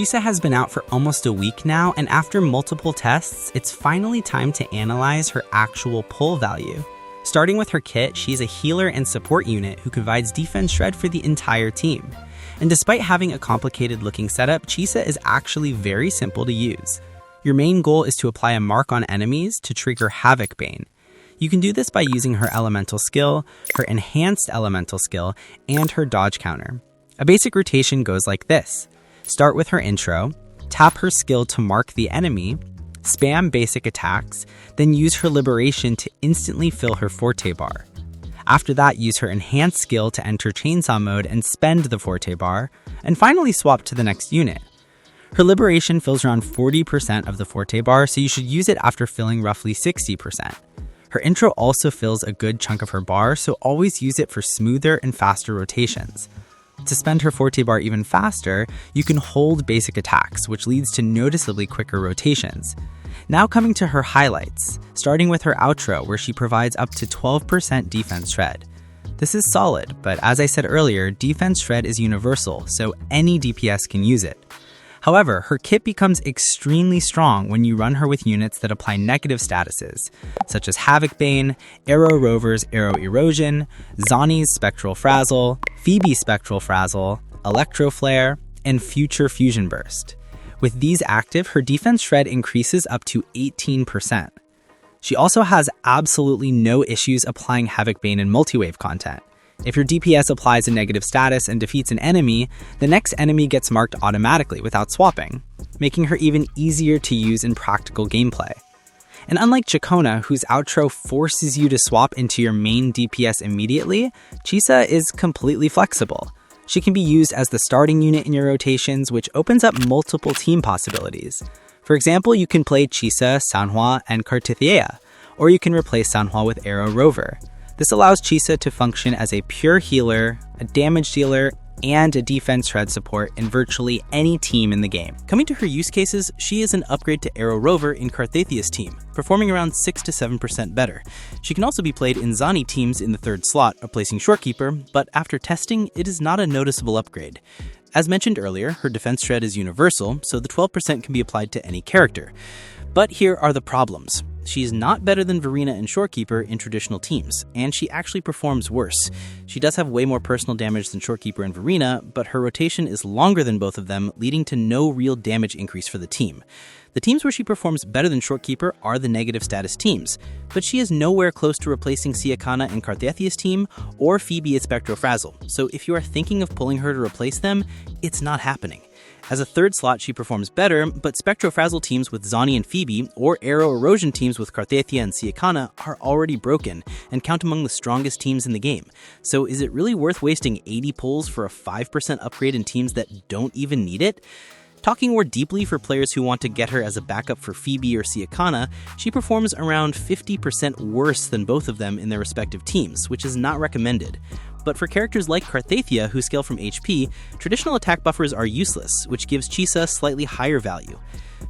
Chisa has been out for almost a week now, and after multiple tests, it's finally time to analyze her actual pull value. Starting with her kit, she's a healer and support unit who provides defense shred for the entire team. And despite having a complicated looking setup, Chisa is actually very simple to use. Your main goal is to apply a mark on enemies to trigger Havoc Bane. You can do this by using her elemental skill, her enhanced elemental skill, and her dodge counter. A basic rotation goes like this. Start with her intro, tap her skill to mark the enemy, spam basic attacks, then use her liberation to instantly fill her Forte bar. After that, use her enhanced skill to enter chainsaw mode and spend the Forte bar, and finally swap to the next unit. Her liberation fills around 40% of the Forte bar, so you should use it after filling roughly 60%. Her intro also fills a good chunk of her bar, so always use it for smoother and faster rotations. To spend her Forte bar even faster, you can hold basic attacks, which leads to noticeably quicker rotations. Now coming to her highlights, starting with her outro, where she provides up to 12% defense shred. This is solid, but as I said earlier, defense shred is universal, so any DPS can use it. However, her kit becomes extremely strong when you run her with units that apply negative statuses, such as Havoc Bane, Arrow Rover's Arrow Erosion, Zani's Spectral Frazzle, Phoebe's Spectral Frazzle, Electro Flare, and Future Fusion Burst. With these active, her defense shred increases up to 18%. She also has absolutely no issues applying Havoc Bane in multi-wave content. If your DPS applies a negative status and defeats an enemy, the next enemy gets marked automatically without swapping, making her even easier to use in practical gameplay. And unlike Chikona, whose outro forces you to swap into your main DPS immediately, Chisa is completely flexible. She can be used as the starting unit in your rotations, which opens up multiple team possibilities. For example, you can play Chisa, Sanhua, and Cartethyia, or you can replace Sanhua with Arrow Rover. This allows Chisa to function as a pure healer, a damage dealer, and a defense shred support in virtually any team in the game. Coming to her use cases, she is an upgrade to Arrow Rover in Cartethia's team, performing around 6 to 7% better. She can also be played in Zani teams in the third slot, replacing Shorekeeper, but after testing, it is not a noticeable upgrade. As mentioned earlier, her defense shred is universal, so the 12% can be applied to any character. But here are the problems. She is not better than Verina and Shorekeeper in traditional teams, and she actually performs worse. She does have way more personal damage than Shorekeeper and Verina, but her rotation is longer than both of them, leading to no real damage increase for the team. The teams where she performs better than Shorekeeper are the negative status teams, but she is nowhere close to replacing Siakana and Cartethia's team or Phoebe at Spectro Frazzle, so if you are thinking of pulling her to replace them, it's not happening. As a third slot, she performs better, but Spectro Frazzle teams with Zani and Phoebe, or Arrow Erosion teams with Cartethyia and Siakana are already broken, and count among the strongest teams in the game. So is it really worth wasting 80 pulls for a 5% upgrade in teams that don't even need it? Talking more deeply for players who want to get her as a backup for Phoebe or Siakana, she performs around 50% worse than both of them in their respective teams, which is not recommended. But for characters like Cartethyia, who scale from HP, traditional attack buffers are useless, which gives Chisa slightly higher value.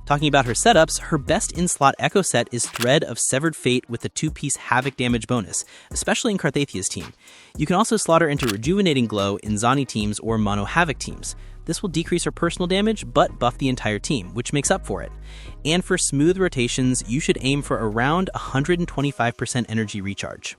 Talking about her setups, her best in-slot echo set is Thread of Severed Fate with the 2-piece Havoc damage bonus, especially in Cartethia's team. You can also slot her into Rejuvenating Glow in Zani teams or Mono Havoc teams. This will decrease her personal damage, but buff the entire team, which makes up for it. And for smooth rotations, you should aim for around 125% energy recharge.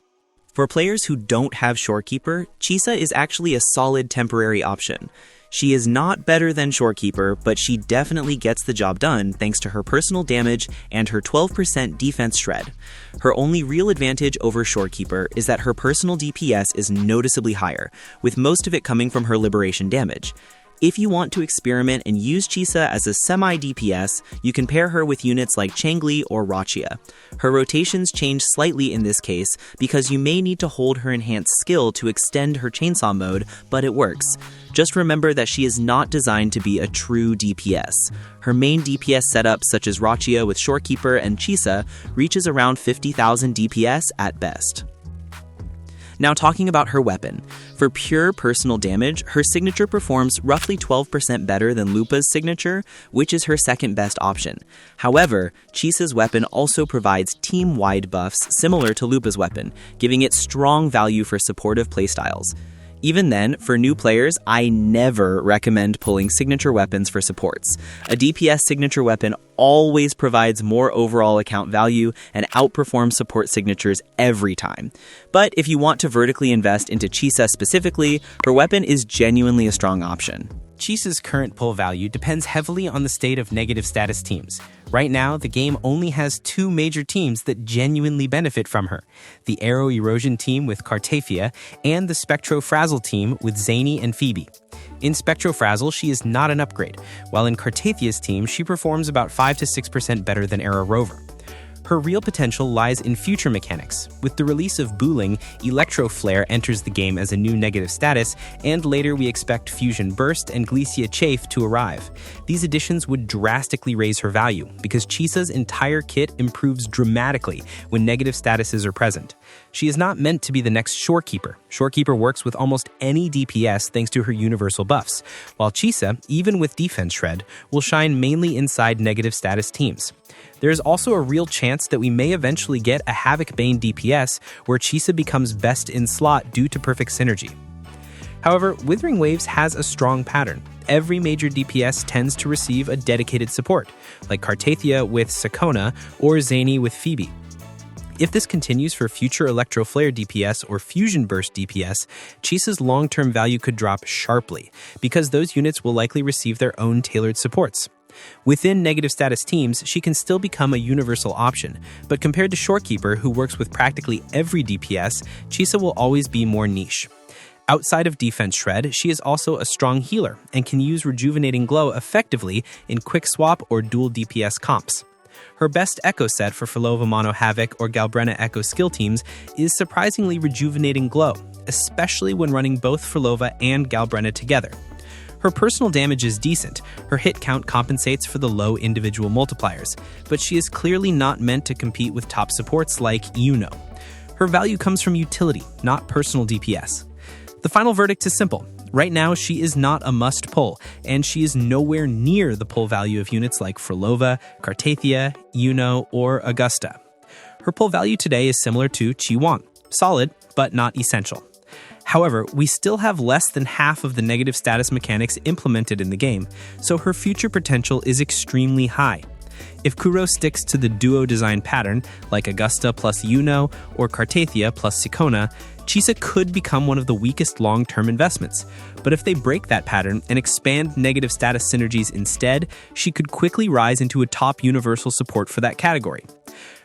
For players who don't have Shorekeeper, Chisa is actually a solid temporary option. She is not better than Shorekeeper, but she definitely gets the job done thanks to her personal damage and her 12% defense shred. Her only real advantage over Shorekeeper is that her personal DPS is noticeably higher, with most of it coming from her liberation damage. If you want to experiment and use Chisa as a semi-DPS, you can pair her with units like Changli or Rachia. Her rotations change slightly in this case because you may need to hold her enhanced skill to extend her chainsaw mode, but it works. Just remember that she is not designed to be a true DPS. Her main DPS setup, such as Rachia with Shorekeeper and Chisa, reaches around 50,000 DPS at best. Now talking about her weapon. For pure personal damage, her signature performs roughly 12% better than Lupa's signature, which is her second best option. However, Chisa's weapon also provides team-wide buffs similar to Lupa's weapon, giving it strong value for supportive playstyles. Even then, for new players, I never recommend pulling signature weapons for supports. A DPS signature weapon always provides more overall account value and outperforms support signatures every time. But if you want to vertically invest into Chisa specifically, her weapon is genuinely a strong option. Chisa's current pull value depends heavily on the state of negative status teams. Right now, the game only has 2 major teams that genuinely benefit from her: the Arrow Erosion team with Cartethyia and the Spectro Frazzle team with Zani and Phoebe. In Spectro Frazzle, she is not an upgrade, while in Cartethia's team, she performs about 5 to 6% better than Arrow Rover. Her real potential lies in future mechanics. With the release of Booling, Electro Flare enters the game as a new negative status, and later we expect Fusion Burst and Glacio Chafe to arrive. These additions would drastically raise her value, because Chisa's entire kit improves dramatically when negative statuses are present. She is not meant to be the next Shorekeeper. Shorekeeper works with almost any DPS thanks to her universal buffs, while Chisa, even with Defense Shred, will shine mainly inside negative status teams. There is also a real chance that we may eventually get a Havoc Bane DPS where Chisa becomes best in slot due to perfect synergy. However, Wuthering Waves has a strong pattern. Every major DPS tends to receive a dedicated support, like Cartethyia with Sakona or Zani with Phoebe. If this continues for future Electro Flare DPS or Fusion Burst DPS, Chisa's long-term value could drop sharply, because those units will likely receive their own tailored supports. Within negative status teams, she can still become a universal option, but compared to Shorekeeper, who works with practically every DPS, Chisa will always be more niche. Outside of Defense Shred, she is also a strong healer and can use Rejuvenating Glow effectively in quick swap or dual DPS comps. Her best Echo set for Filova Mono Havoc or Galbrena Echo skill teams is surprisingly Rejuvenating Glow, especially when running both Filova and Galbrena together. Her personal damage is decent, her hit count compensates for the low individual multipliers, but she is clearly not meant to compete with top supports like Yuno. Her value comes from utility, not personal DPS. The final verdict is simple. Right now, she is not a must-pull, and she is nowhere near the pull value of units like Frolova, Cartethyia, Yuno, or Augusta. Her pull value today is similar to Chi Wang, solid, but not essential. However, we still have less than half of the negative status mechanics implemented in the game, so her future potential is extremely high. If Kuro sticks to the duo design pattern, like Augusta plus Yuno or Cartethyia plus Sakona, Chisa could become one of the weakest long-term investments. But if they break that pattern and expand negative status synergies instead, she could quickly rise into a top universal support for that category.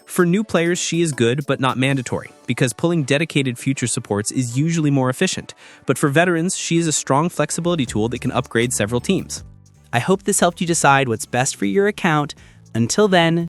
For new players, she is good, but not mandatory, because pulling dedicated future supports is usually more efficient. But for veterans, she is a strong flexibility tool that can upgrade several teams. I hope this helped you decide what's best for your account. Until then,